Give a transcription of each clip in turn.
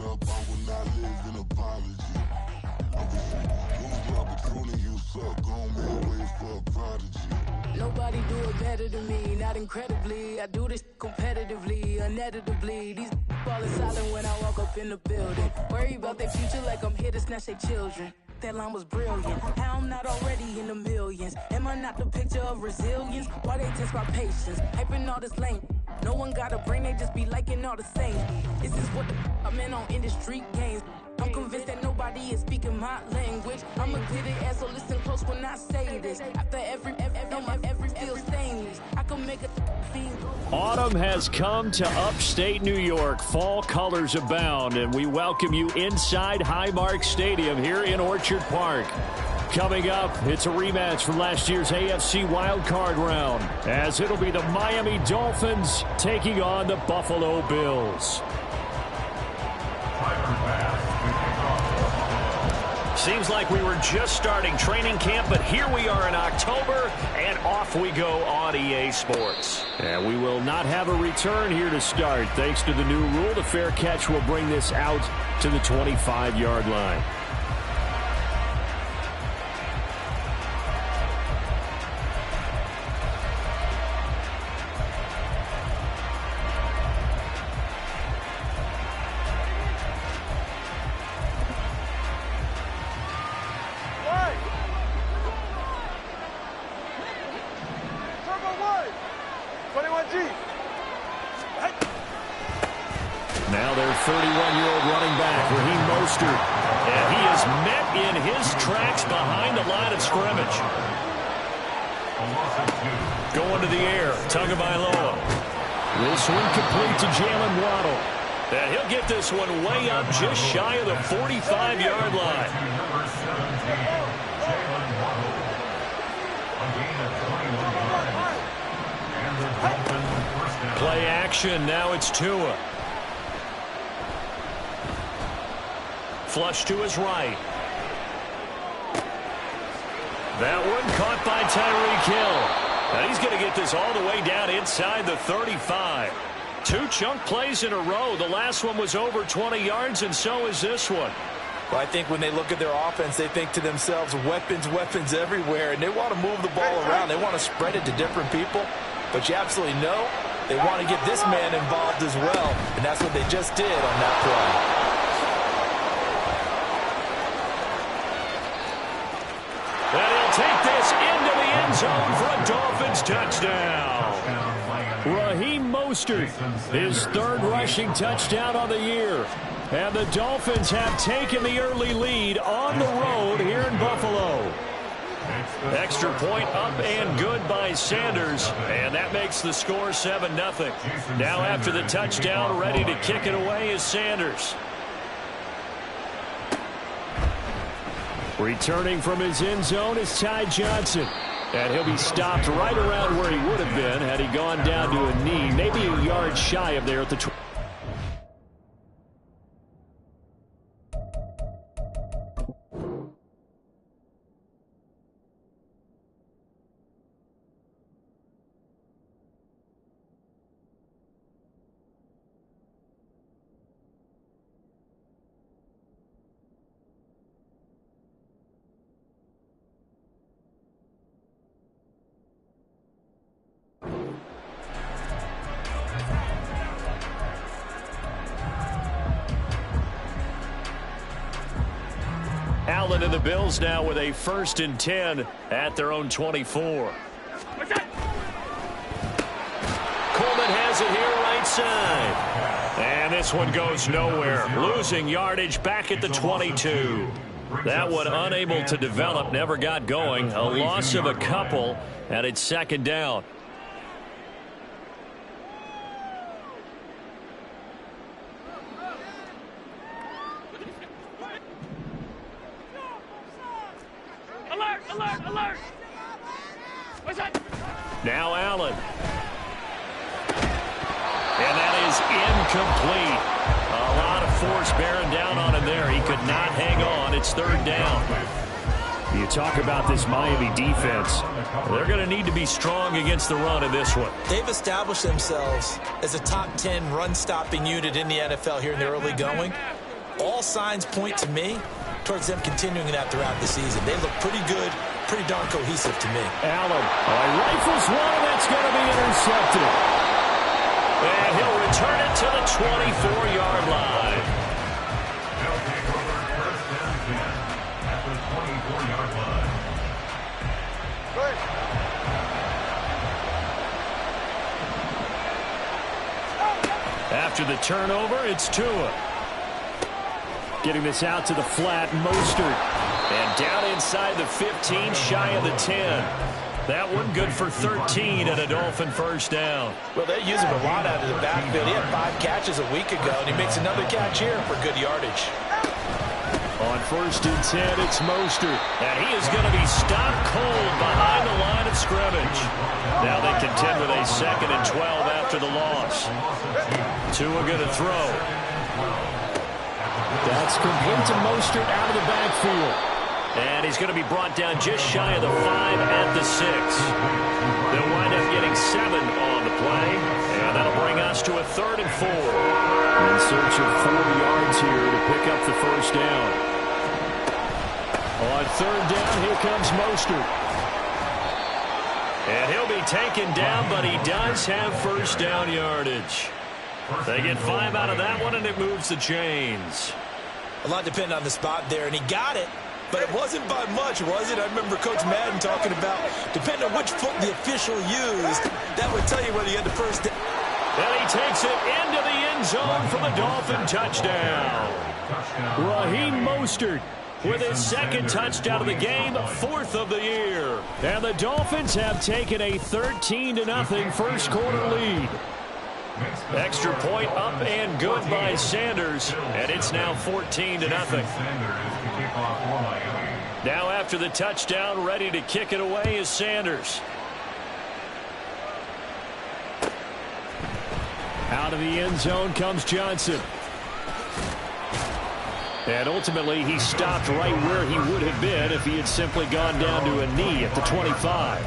up, I will not live in apology. Use the opportunity you suck on me, wait for a prodigy. Nobody do it better than me, not incredibly. I do this competitively, uneditably. These falling silent when I walk up in the building. Worry about their future like I'm here to snatch their children. That line was brilliant. How I'm not already in the millions? Am I not the picture of resilience? Why they test my patience? Hyping all this lame. No one got a brain, they just be liking all the same. This is what the I'm in on industry games. I'm convinced that nobody is speaking my language. I'm a glitter ass, so listen close when I say this. After every feel stainless, I can make a fiend. Autumn has come to upstate New York. Fall colors abound, and we welcome you inside Highmark Stadium here in Orchard Park. Coming up, it's a rematch from last year's AFC wildcard round, as it'll be the Miami Dolphins taking on the Buffalo Bills. Seems like we were just starting training camp, but here we are in October, and off we go on EA Sports. And we will not have a return here to start. Thanks to the new rule, the fair catch will bring this out to the 25-yard line. Now their 31-year-old running back, Raheem Mostert, and he is met in his tracks behind the line of scrimmage. Going to the air, Tagovailoa. Will swing complete to Jalen Waddle. And he'll get this one way up just shy of the 45-yard line. Play action, now it's Tua. Flush to his right. That one caught by Tyreek Hill. Now he's going to get this all the way down inside the 35. Two chunk plays in a row. The last one was over 20 yards, and so is this one. Well, I think when they look at their offense, they think to themselves, weapons, weapons everywhere, and they want to move the ball around. They want to spread it to different people. But you absolutely know they want to get this man involved as well, and that's what they just did on that play. And he'll take this into the end zone for a Dolphins touchdown. Raheem Mostert, his third rushing touchdown on the year. And the Dolphins have taken the early lead on the road here in Buffalo. Extra point up and good by Sanders. And that makes the score 7-0. Now after the touchdown, ready to kick it away is Sanders. Returning from his end zone is Ty Johnson. And he'll be stopped right around where he would have been had he gone down to a knee, maybe a yard shy of there at the 20. Allen and the Bills now with a 1st and 10 at their own 24. Coleman has it here right side. And this one goes nowhere. Losing yardage back at the 22. That one unable to develop, never got going. A loss of a couple, and it's 2nd down. Alert! What's that? Now Allen. And that is incomplete. A lot of force bearing down on him there. He could not hang on. It's 3rd down. You talk about this Miami defense. They're going to need to be strong against the run in this one. They've established themselves as a top 10 run-stopping unit in the NFL here in the early going. All signs point to me towards them continuing that throughout the season. They look pretty good, pretty darn cohesive to me. Allen rifles one, and that's going to be intercepted. And he'll return it to the 24-yard line. After the turnover, it's Tua. Getting this out to the flat, Mostert. And down inside the 15, shy of the 10. That one good for 13 and a Dolphin first down. Well, they use him a lot out of the backfield. He had 5 catches a week ago, and he makes another catch here for good yardage. On 1st and 10, it's Mostert. And he is going to be stopped cold behind the line of scrimmage. Now they contend with a 2nd and 12 after the loss. Tua going to throw. That's complete to Mostert out of the backfield. And he's going to be brought down just shy of the 5 at the 6. They'll wind up getting 7 on the play. And that'll bring us to a 3rd and 4. In search of 4 yards here to pick up the first down. On 3rd down, here comes Mostert. And he'll be taken down, but he does have first down yardage. They get 5 out of that one, and it moves the chains. A lot depended on the spot there, and he got it. But it wasn't by much, was it? I remember Coach Madden talking about, depending on which foot the official used, that would tell you whether you had the first down. And he takes it into the end zone for the Dolphin touchdown. Raheem Mostert with his 2nd touchdown of the game, 4th of the year. And the Dolphins have taken a 13-0 first quarter lead. Extra point up and good by Sanders, and it's now 14-0. Now after the touchdown, ready to kick it away is Sanders. Out of the end zone comes Johnson. And ultimately, he stopped right where he would have been if he had simply gone down to a knee at the 25.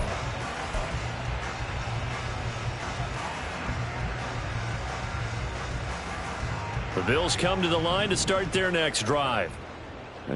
The Bills come to the line to start their next drive.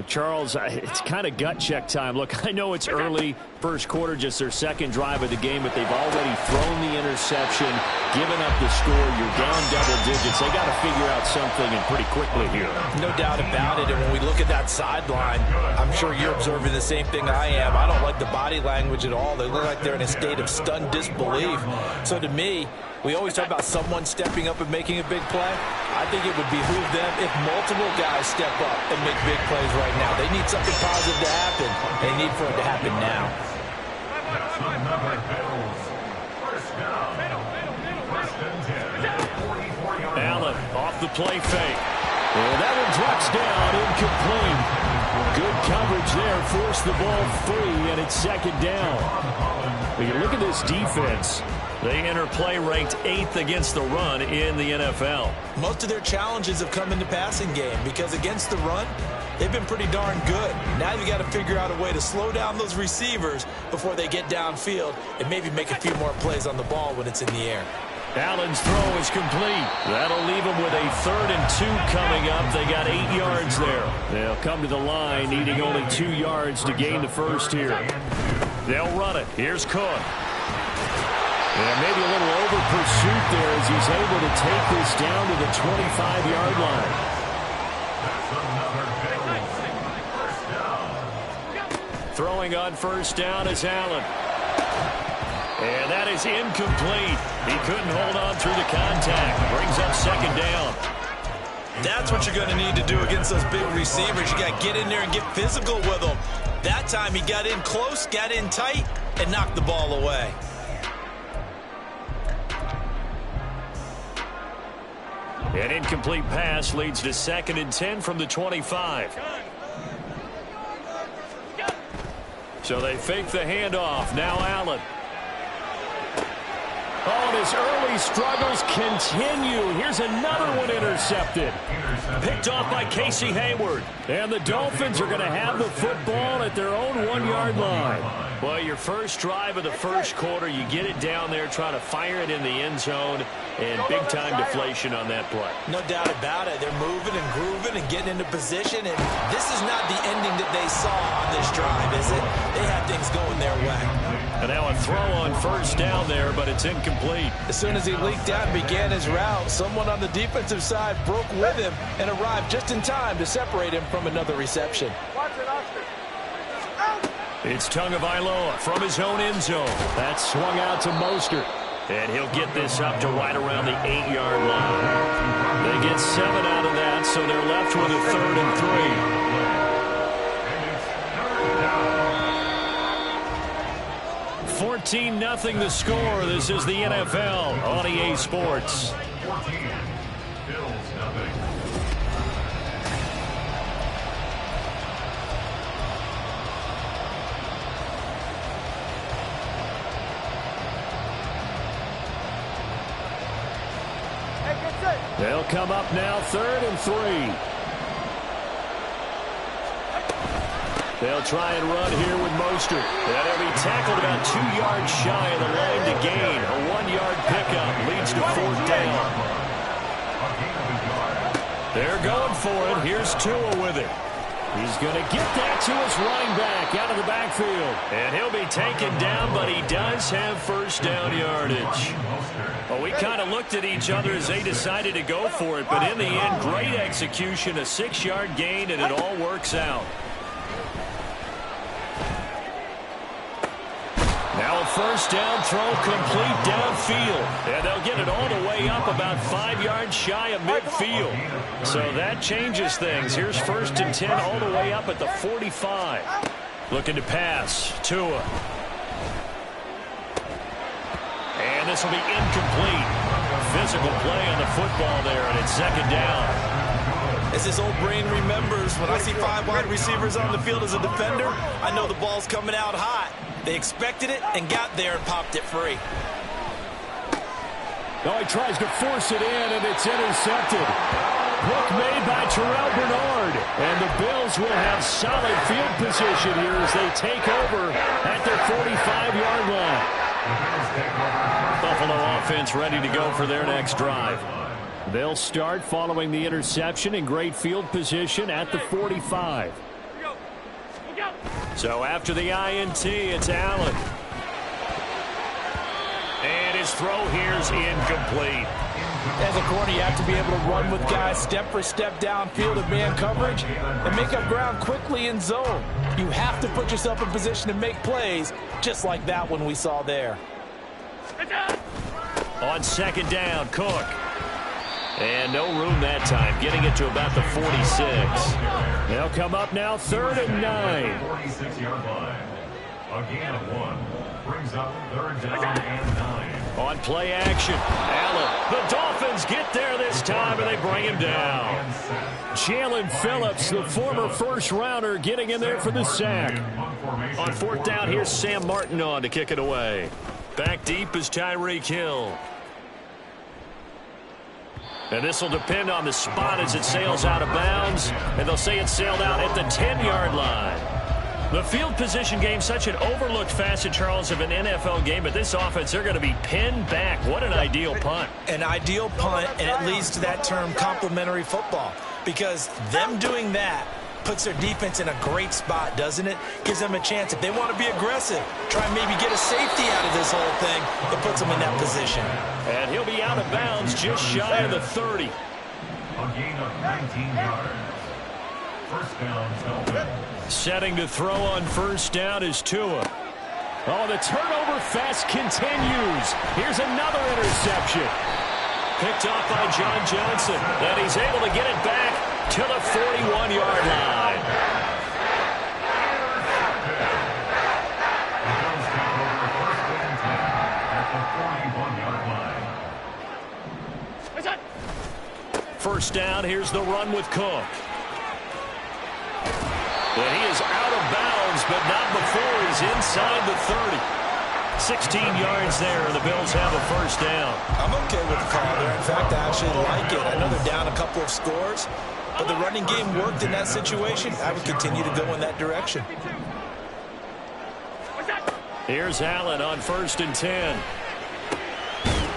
Charles, it's kind of gut check time. Look, I know it's early, first quarter, just their 2nd drive of the game, but they've already thrown the interception, given up the score. You're down double digits. They got to figure out something, and pretty quickly here. No doubt about it, and when we look at that sideline, I'm sure you're observing the same thing I am. I don't like the body language at all. They look like they're in a state of stunned disbelief. So to me, we always talk about someone stepping up and making a big play. I think it would behoove them if multiple guys step up and make big plays right now. They need something positive to happen. They need for it to happen now. Allen off the play fake. And that one drops down, incomplete. Good coverage there, forced the ball free, and it's 2nd down. But you look at this defense. They enter play ranked 8th against the run in the NFL. Most of their challenges have come in the passing game because against the run, they've been pretty darn good. Now you got to figure out a way to slow down those receivers before they get downfield and maybe make a few more plays on the ball when it's in the air. Allen's throw is complete. That'll leave them with a 3rd and 2 coming up. They got 8 yards there. They'll come to the line needing only 2 yards to gain the first here. They'll run it. Here's Cook. And maybe a little over pursuit there as he's able to take this down to the 25-yard line. Throwing on first down is Allen. And that is incomplete. He couldn't hold on through the contact. Brings up 2nd down. That's what you're going to need to do against those big receivers. You got to get in there and get physical with them. That time he got in close, got in tight, and knocked the ball away. An incomplete pass leads to 2nd and 10 from the 25. So they fake the handoff. Now Allen. Oh, and his early struggles continue. Here's another one intercepted. Picked off by Casey Hayward. And the Dolphins are going to have the football at their own 1-yard line. Well, your first drive of the first quarter, you get it down there, try to fire it in the end zone, and big-time deflation on that play. No doubt about it. They're moving and grooving and getting into position, and this is not the ending that they saw on this drive, is it? They had things going their way. And now a throw on first down there, but it's incomplete. As soon as he leaked out and began his route, someone on the defensive side broke with him and arrived just in time to separate him from another reception. It's Tagovailoa from his own end zone. That's swung out to Mostert. And he'll get this up to right around the 8-yard line. They get 7 out of that, so they're left with a 3rd and 3. 14-0 the score. This is the NFL on EA Sports. They'll come up now 3rd and 3. They'll try and run here with Mostert. And he'll be tackled about 2 yards shy of the line to gain. A 1-yard pickup leads to 4th down. They're going for it. Here's Tua with it. He's going to get that to his running back out of the backfield. And he'll be taken down, but he does have first down yardage. Well, we kind of looked at each other as they decided to go for it, but in the end, great execution, a 6-yard gain, and it all works out. Now a first down throw complete downfield. And they'll get it all the way up about 5 yards shy of midfield. So that changes things. Here's 1st and 10 all the way up at the 45. Looking to pass. Tua. And this will be incomplete. Physical play on the football there, and it's 2nd down. As this old brain remembers, when I see 5 wide receivers on the field as a defender, I know the ball's coming out hot. They expected it and got there and popped it free. Oh, he tries to force it in, and it's intercepted. Hook made by Terrell Bernard. And the Bills will have solid field position here as they take over at their 45-yard line. Buffalo offense ready to go for their next drive. They'll start following the interception in great field position at the 45. So after the INT, it's Allen. And his throw here's incomplete. As a corner, you have to be able to run with guys step for step downfield in man coverage and make up ground quickly in zone. You have to put yourself in position to make plays, just like that one we saw there. On 2nd down, Cook. And no room that time, getting it to about the 46. They'll come up now 3rd and 9. 46-yard line. Again of 1. Brings up 3rd down and 9. On play action, Allen. The Dolphins get there this time, and they bring him down. Jalen Phillips, the former first-rounder, getting in there for the sack. On 4th down, here's Sam Martin on to kick it away. Back deep is Tyreek Hill. And this will depend on the spot as it sails out of bounds. And they'll say it sailed out at the 10-yard line. The field position game, such an overlooked facet, Charles, of an NFL game. But this offense, they're going to be pinned back. What an ideal punt. An ideal punt, and it leads to that term complementary football. Because them doing that puts their defense in a great spot, doesn't it? Gives them a chance. If they want to be aggressive, try and maybe get a safety out of this whole thing, it puts them in that position. And he'll be out of bounds just shy of the 30. A gain of 19 yards. First down, Dolphins. Setting to throw on first down is Tua. Oh, the turnover fest continues. Here's another interception. Picked off by John Johnson. And he's able to get it back to the 41-yard line. First down, here's the run with Cook. And he is out of bounds, but not before he's inside the 30. 16 yards there, and the Bills have a first down. I'm okay with the call there. In fact, I actually like it. I know they're down a couple of scores, but the running game worked in that situation. I would continue to go in that direction. Here's Allen on 1st and 10.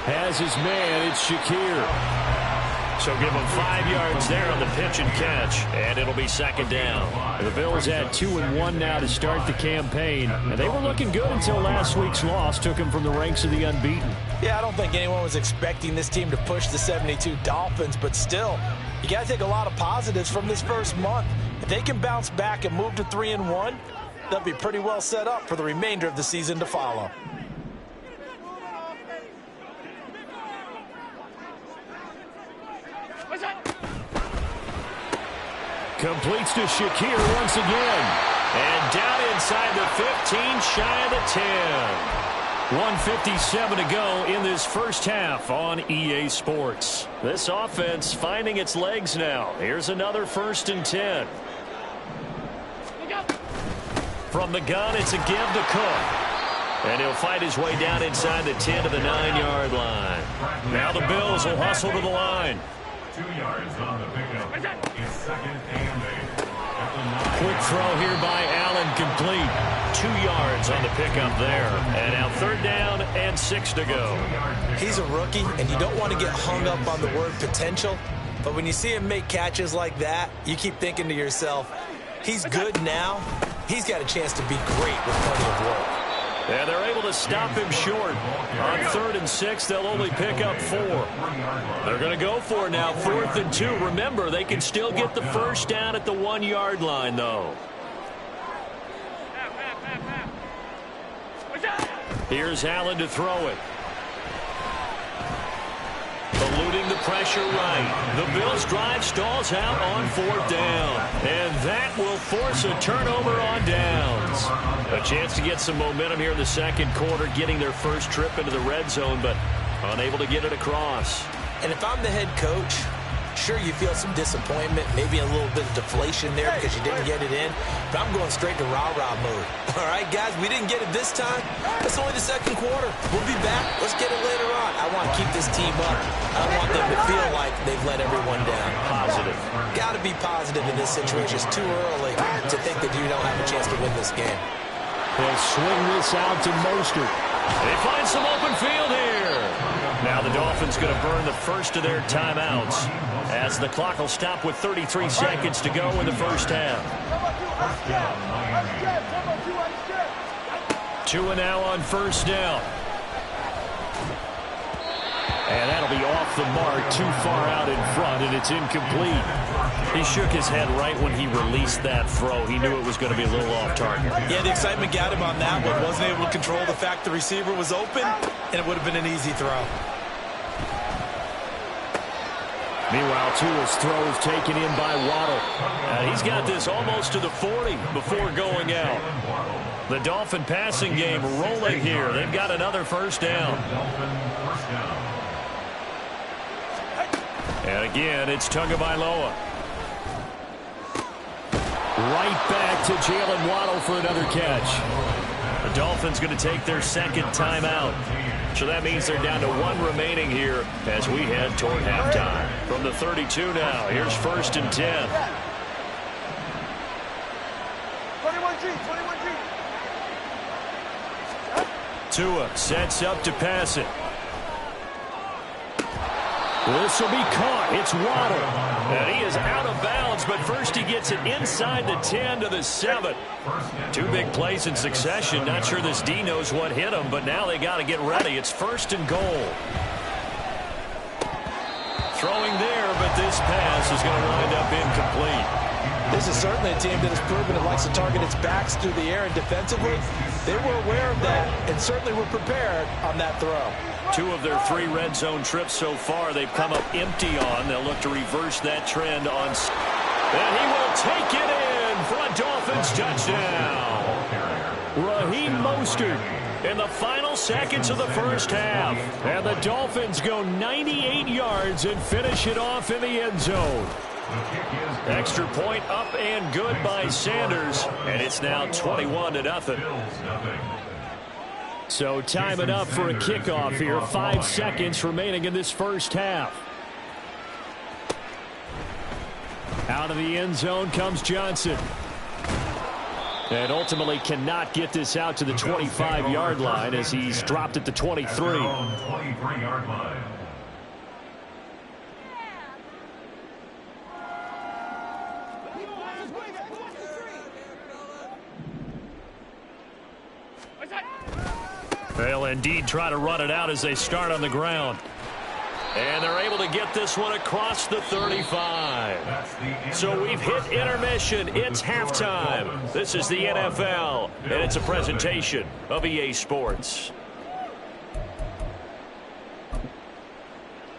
Has his man. It's Shakir. So give him 5 yards there on the pitch and catch, and it'll be 2nd down. The Bills had 2-1 now to start the campaign, and they were looking good until last week's loss took them from the ranks of the unbeaten. Yeah, I don't think anyone was expecting this team to push the 72 Dolphins, but still, you got to take a lot of positives from this first month. If they can bounce back and move to 3-1, they'll be pretty well set up for the remainder of the season to follow. Completes to Shakir once again. And down inside the 15, shy of the 10. 1:57 to go in this first half on EA Sports. This offense finding its legs now. Here's another 1st and 10. From the gun, it's a give to Cook. And he'll fight his way down inside the 10 to the 9-yard line. Now the Bills will hustle to the line. 2 yards on the pickup. It's 2nd and 8. Quick throw here by Allen, complete. 2 yards on the pickup there. And now 3rd down and 6 to go. He's a rookie, and you don't want to get hung up on the word potential. But when you see him make catches like that, you keep thinking to yourself, he's good now. He's got a chance to be great with plenty of work. And they're able to stop him short. On 3rd and 6, they'll only pick up 4. They're going to go for it now, 4th and 2. Remember, they can still get the first down at the 1-yard line, though. Here's Allen to throw it. Eluding the pressure right. The Bills' drive stalls out on 4th down. And that will force a turnover on downs. A chance to get some momentum here in the 2nd quarter, getting their first trip into the red zone, but unable to get it across. And if I'm the head coach, sure, you feel some disappointment, maybe a little bit of deflation there because you didn't get it in, but I'm going straight to rah-rah mode. All right, guys, we didn't get it this time. It's only the 2nd quarter. We'll be back. Let's get it later on. I want to keep this team up. I don't want them to feel like they've let everyone down. Positive. Got to be positive in this situation. It's too early to think that you don't have a chance to win this game. They'll swing this out to Mostert. They find some open field here. Now the Dolphins going to burn the first of their timeouts as the clock will stop with 33 seconds to go in the first half. 2 now on 1st down. And that'll be off the mark, too far out in front, and it's incomplete. He shook his head right when he released that throw. He knew it was going to be a little off target. Yeah, the excitement got him on that one. Wasn't able to control the fact the receiver was open, and it would have been an easy throw. Meanwhile, Tua's throw is taken in by Waddle. He's got this almost to the 40 before going out. The Dolphin passing game rolling here. They've got another first down. And again, it's Tagovailoa. Right back to Jalen Waddle for another catch. The Dolphins going to take their 2nd timeout. So that means they're down to 1 remaining here as we head toward halftime. From the 32 now, here's 1st and 10. 21G. Tua sets up to pass it. This will be caught. It's Waddle. And he is out of bounds, but first he gets it inside the 10 to the 7. 2 big plays in succession. Not sure this D knows what hit him, but now they got to get ready. It's 1st and goal. Throwing there, but this pass is going to wind up incomplete. This is certainly a team that has proven it likes to target its backs through the air and defensively. They were aware of that and certainly were prepared on that throw. 2 of their 3 red zone trips so far they've come up empty on. They'll look to reverse that trend on. And he will take it in for a Dolphins touchdown. Raheem Mostert in the final seconds of the first half. And the Dolphins go 98 yards and finish it off in the end zone. Extra point up and good by Sanders. And it's now 21-0. So time it up for a kickoff here. 5 seconds remaining in this first half. Out of the end zone comes Johnson. And ultimately cannot get this out to the 25-yard line as he's dropped at the 23. 23-yard line. They'll indeed try to run it out as they start on the ground. And they're able to get this one across the 35. So we've hit intermission. It's halftime. This is the NFL, and it's a presentation of EA Sports.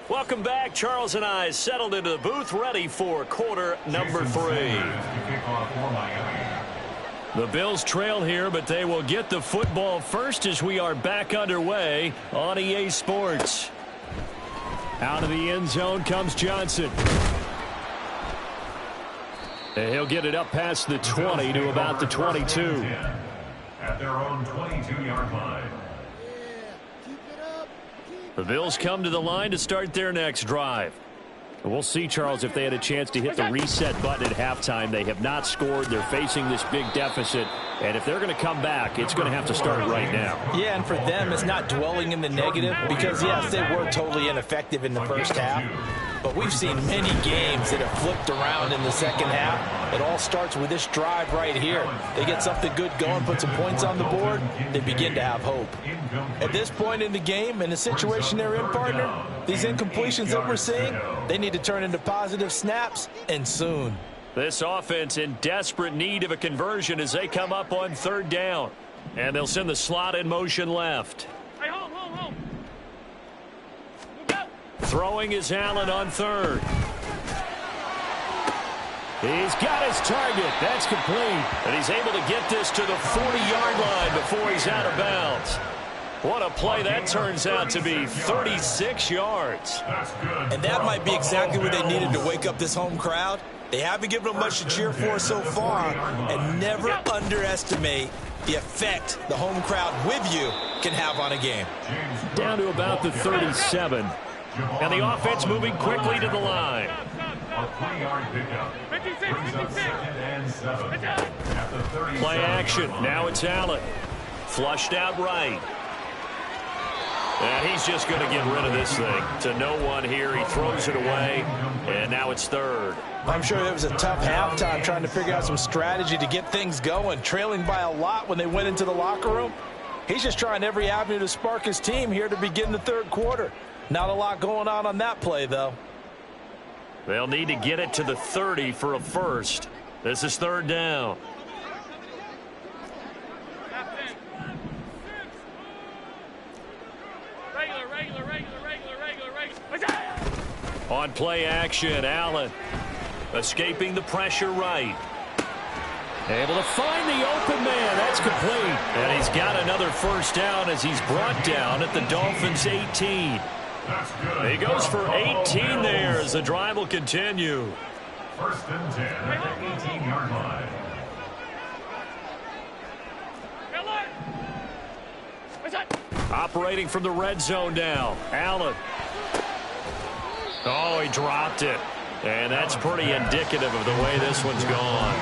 Welcome back. Charles and I settled into the booth, ready for quarter number 3. The Bills trail here, but they will get the football first as we are back underway on EA Sports. Out of the end zone comes Johnson. And he'll get it up past the 20 to about the 22. At their own 22-yard line. The Bills come to the line to start their next drive. And we'll see, Charles, if they had a chance to hit the reset button at halftime. They have not scored. They're facing this big deficit. And if they're going to come back, it's going to have to start right now. Yeah, and for them, it's not dwelling in the negative because, yes, they were totally ineffective in the first half. But we've seen many games that have flipped around in the second half. It all starts with this drive right here. They get something good going, put some points on the board, they begin to have hope. At this point in the game, in the situation they're in, partner, these incompletions that we're seeing, they need to turn into positive snaps, and soon. This offense in desperate need of a conversion as they come up on third down. And they'll send the slot in motion left. Hey, hold. Throwing is Allen on third. He's got his target. That's complete. And he's able to get this to the 40-yard line before he's out of bounds. What a play that turns out to be, 36 yards. And that might be exactly what they needed to wake up this home crowd. They haven't given them much to cheer for so far, and never underestimate the effect the home crowd with you can have on a game. Down to about the 37. And the offense moving quickly to the line. A 3-yard pickup. 56. Second and 7. At the 37. Play action. Now it's Allen. Flushed out right. And he's just going to get rid of this thing. To no one here. He throws it away. And now it's third. I'm sure it was a tough halftime trying to figure out some strategy to get things going. Trailing by a lot when they went into the locker room. He's just trying every avenue to spark his team here to begin the third quarter. Not a lot going on that play, though. They'll need to get it to the 30 for a first. This is third down. Regular. On play action, Allen escaping the pressure right. Able to find the open man. That's complete. And he's got another first down as he's brought down at the Dolphins' 18. He goes for 18 there as the drive will continue. First and 10 at the 18-yard line. Operating from the red zone now. Allen. Oh, he dropped it. And that's pretty indicative of the way this one's gone.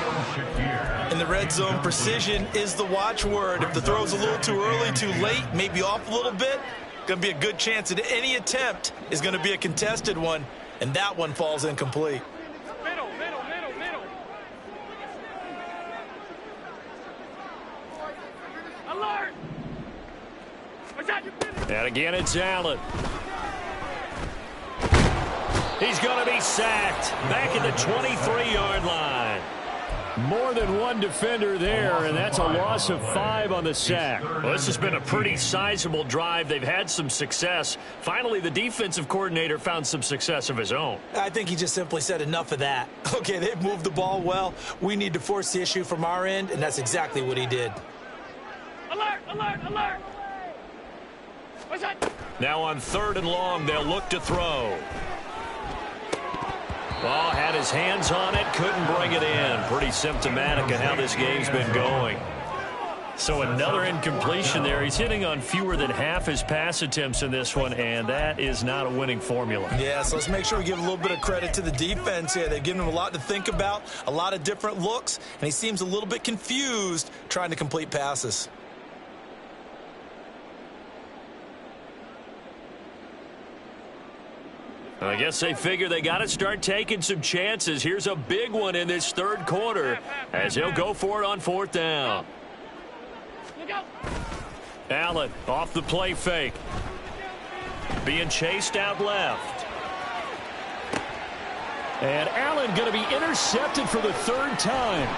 In the red zone, precision is the watchword. If the throw's a little too early, too late, maybe off a little bit, going to be a good chance that any attempt is going to be a contested one, and that one falls incomplete. Middle. Alert! And again, it's Allen. He's going to be sacked back at the 23-yard line. More than one defender there, and that's a loss of 5 on the sack. Well, this has been a pretty sizable drive. They've had some success. Finally, the defensive coordinator found some success of his own. I think he just simply said enough of that. Okay, they've moved the ball well. We need to force the issue from our end, and that's exactly what he did. Alert! Now on third and long, they'll look to throw. Oh, had his hands on it, couldn't bring it in. Pretty symptomatic of how this game's been going. So another incompletion there. He's hitting on fewer than half his pass attempts in this one, and that is not a winning formula. Yeah, so let's make sure we give a little bit of credit to the defense here. They've given him a lot to think about, a lot of different looks, and he seems a little bit confused trying to complete passes. I guess they figure they got to start taking some chances. Here's a big one in this third quarter as he'll go for it on fourth down. Allen off the play fake. Being chased out left. And Allen going to be intercepted for the third time.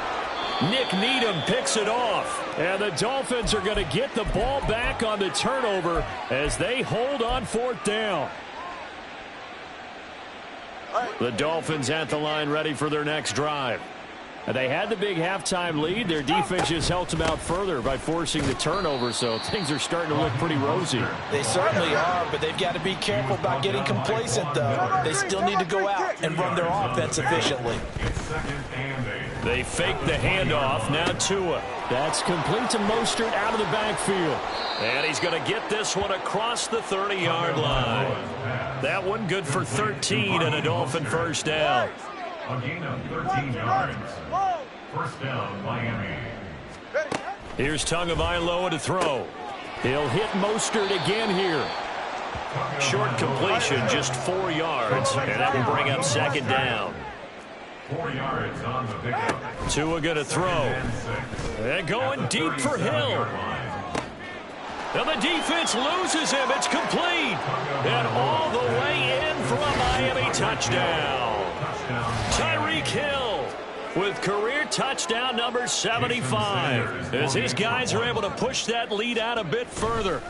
Nick Needham picks it off. And the Dolphins are going to get the ball back on the turnover as they hold on fourth down. The Dolphins at the line ready for their next drive. They had the big halftime lead. Their defense just helped them out further by forcing the turnover, so things are starting to look pretty rosy. They certainly are, but they've got to be careful about getting complacent, though. They still need to go out and run their offense efficiently. They fake the handoff. Now Tua. That's complete to Mostert out of the backfield. And he's going to get this one across the 30-yard line. That one good for 13 and a Dolphin first down. A gain of 13 yards. First down, Miami. Here's Tagovailoa to throw. He'll hit Mostert again here. Short completion, just 4 yards, and that will bring up second down. 4 yards on the pickup. Tua going to throw. And going deep for Hill. And the defense loses him. It's complete. And all the way in for a Miami touchdown. Tyreek Hill with career touchdown number 75. As his guys are able to push that lead out a bit further.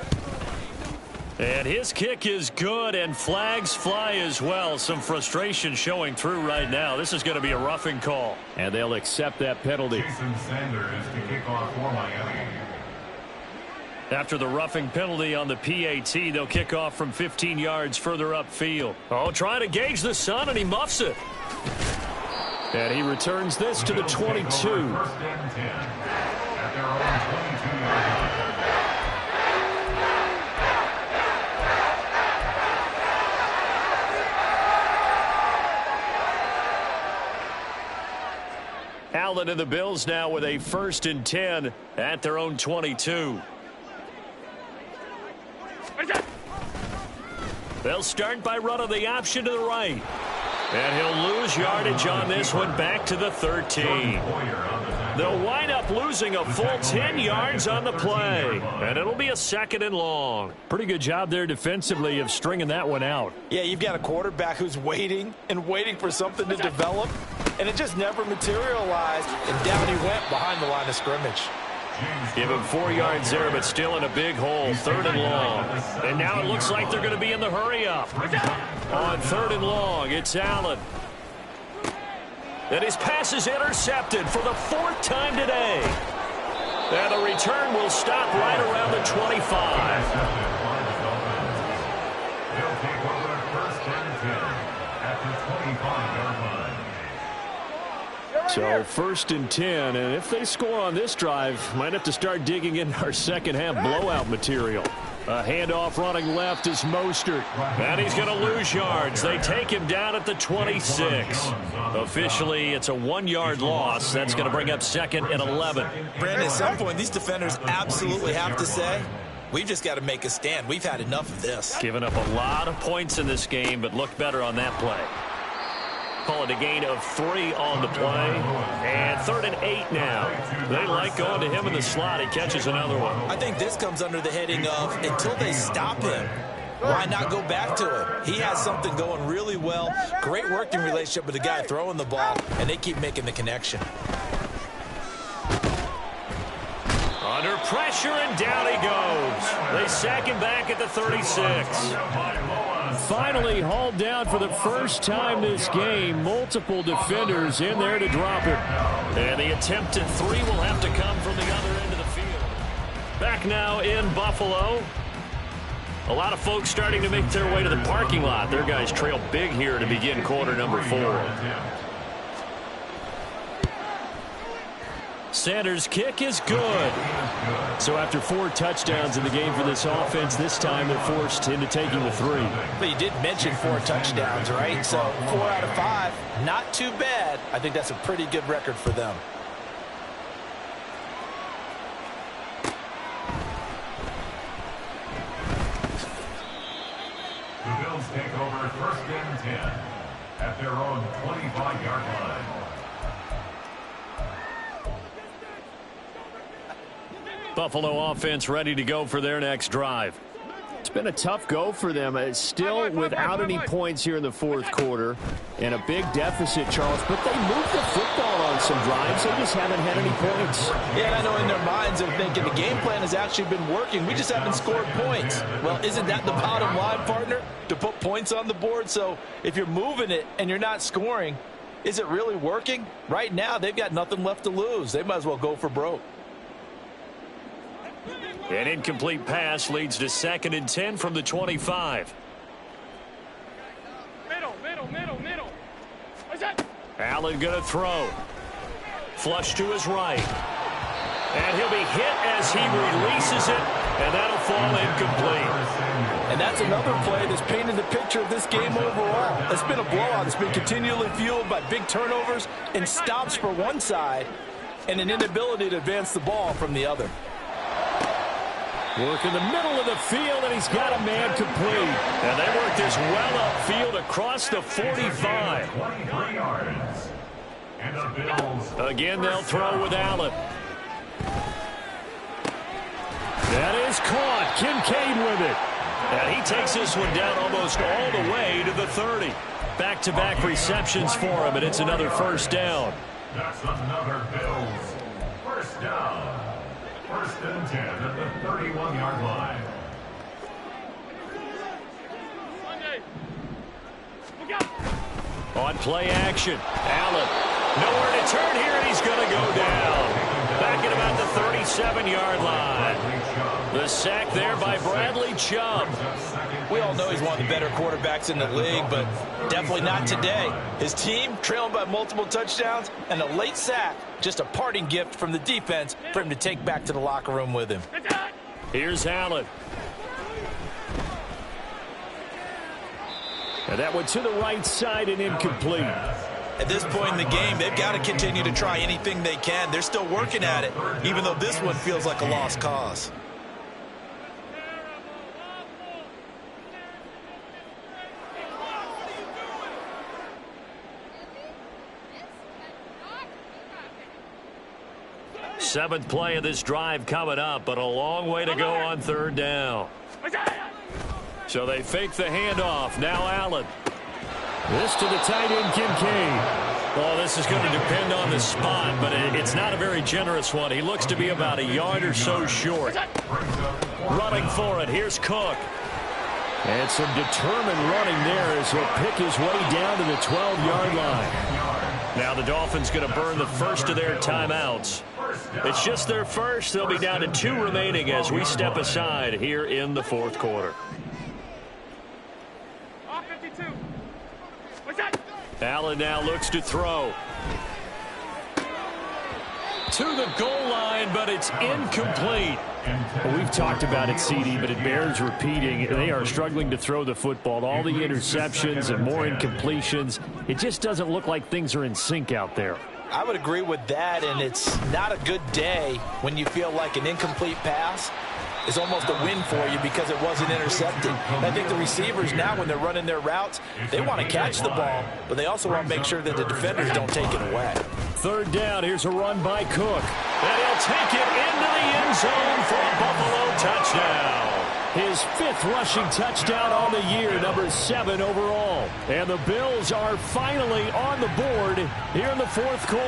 And his kick is good, and flags fly as well. Some frustration showing through right now. This is going to be a roughing call. And they'll accept that penalty. Jason Sanders to kick off for Miami. After the roughing penalty on the PAT, they'll kick off from 15 yards further upfield. Oh, trying to gauge the sun, and he muffs it. And he returns this to the 22. First and 10 at their own 22-yard line. Allen and the Bills now with a 1st and 10 at their own 22. They'll start by running the option to the right. And he'll lose yardage on this one back to the 13. They'll wind up losing a full 10 yards on the play. And it'll be a 2nd and long. Pretty good job there defensively of stringing that one out. Yeah, you've got a quarterback who's waiting and waiting for something to develop. And it just never materialized. And down he went behind the line of scrimmage. Give him 4 yards there, but still in a big hole. 3rd and long. And now it looks like they're going to be in the hurry-up. On 3rd and long, it's Allen. And his pass is intercepted for the 4th time today. And the return will stop right around the 25. They'll take over 1st and 10 at the 25-yard line. So 1st and 10, and if they score on this drive, might have to start digging in our second half blowout material. A handoff running left is Mostert, and he's going to lose yards. They take him down at the 26. Officially, it's a 1-yard loss. That's going to bring up 2nd and 11. Brandon, at some point, these defenders absolutely have to say, we've just got to make a stand. We've had enough of this. Giving up a lot of points in this game, but looked better on that play. Call it a gain of 3 on the play. And 3rd and 8 now. They like going to him in the slot. He catches another one. I think this comes under the heading of until they stop him, why not go back to him? He has something going really well. Great working relationship with the guy throwing the ball, and they keep making the connection. Under pressure, and down he goes. They sack him back at the 36. Finally hauled down for the first time this game. Multiple defenders in there to drop him. And the attempt at 3 will have to come from the other end of the field. Back now in Buffalo. A lot of folks starting to make their way to the parking lot. Their guys trail big here to begin quarter number 4. Center's kick is good. So after 4 touchdowns in the game for this offense, this time they're forced into taking the 3. But you did mention 4 touchdowns, right? So 4 out of 5, not too bad. I think that's a pretty good record for them. The Bills take over 1st and 10 at their own 25-yard line. Buffalo offense ready to go for their next drive. It's been a tough go for them. It's still without any points here in the 4th quarter and a big deficit, Charles, but they moved the football on some drives. They just haven't had any points. Yeah, and I know in their minds they're thinking the game plan has actually been working. We just haven't scored points. Well, isn't that the bottom line, partner? To put points on the board? So if you're moving it and you're not scoring, is it really working? Right now, they've got nothing left to lose. They might as well go for broke. An incomplete pass leads to 2nd and 10 from the 25. Middle. What's that? Allen going to throw. Flush to his right. And he'll be hit as he releases it, and that'll fall incomplete. And that's another play that's painted the picture of this game overall. It's been a blowout. It's been continually fueled by big turnovers and stops for one side and an inability to advance the ball from the other. Work in the middle of the field, and he's got a man complete. And they work this well upfield across the 45. 23 yards. And the Bills. Again, they'll throw with Allen. That is caught. Kincaid with it. And he takes this one down almost all the way to the 30. Back-to-back receptions for him, and it's another 1st down. That's another Bills 1st down. 1st and 10 at the 31-yard line. On play action, Allen. Nowhere to turn here, and he's going to go down. Back at about the 37-yard line. The sack there by Bradley Chubb. We all know he's one of the better quarterbacks in the league, but definitely not today. His team trailing by multiple touchdowns and a late sack, just a parting gift from the defense for him to take back to the locker room with him. Here's Allen. And that one to the right side and incomplete. At this point in the game, they've got to continue to try anything they can. They're still working at it, even though this one feels like a lost cause. Seventh play of this drive coming up, but a long way to go on 3rd down. So they fake the handoff. Now Allen. This to the tight end, Kincaid. Well, this is going to depend on the spot, but it's not a very generous one. He looks to be about a yard or so short. Running for it. Here's Cook. And some determined running there as he'll pick his way down to the 12-yard line. Now the Dolphins going to burn the first of their timeouts. It's just their first. They'll be down to 2 remaining as we step aside here in the 4th quarter. Allen now looks to throw. To the goal line, but it's incomplete. Well, we've talked about it, CD, but it bears repeating. They are struggling to throw the football. All the interceptions and more incompletions. It just doesn't look like things are in sync out there. I would agree with that, and it's not a good day when you feel like an incomplete pass is almost a win for you because it wasn't intercepted. And I think the receivers now, when they're running their routes, they want to catch the ball, but they also want to make sure that the defenders don't take it away. 3rd down. Here's a run by Cook. And he'll take it into the end zone for a Buffalo touchdown. His 5th rushing touchdown on the year, number 7 overall. And the Bills are finally on the board here in the 4th quarter.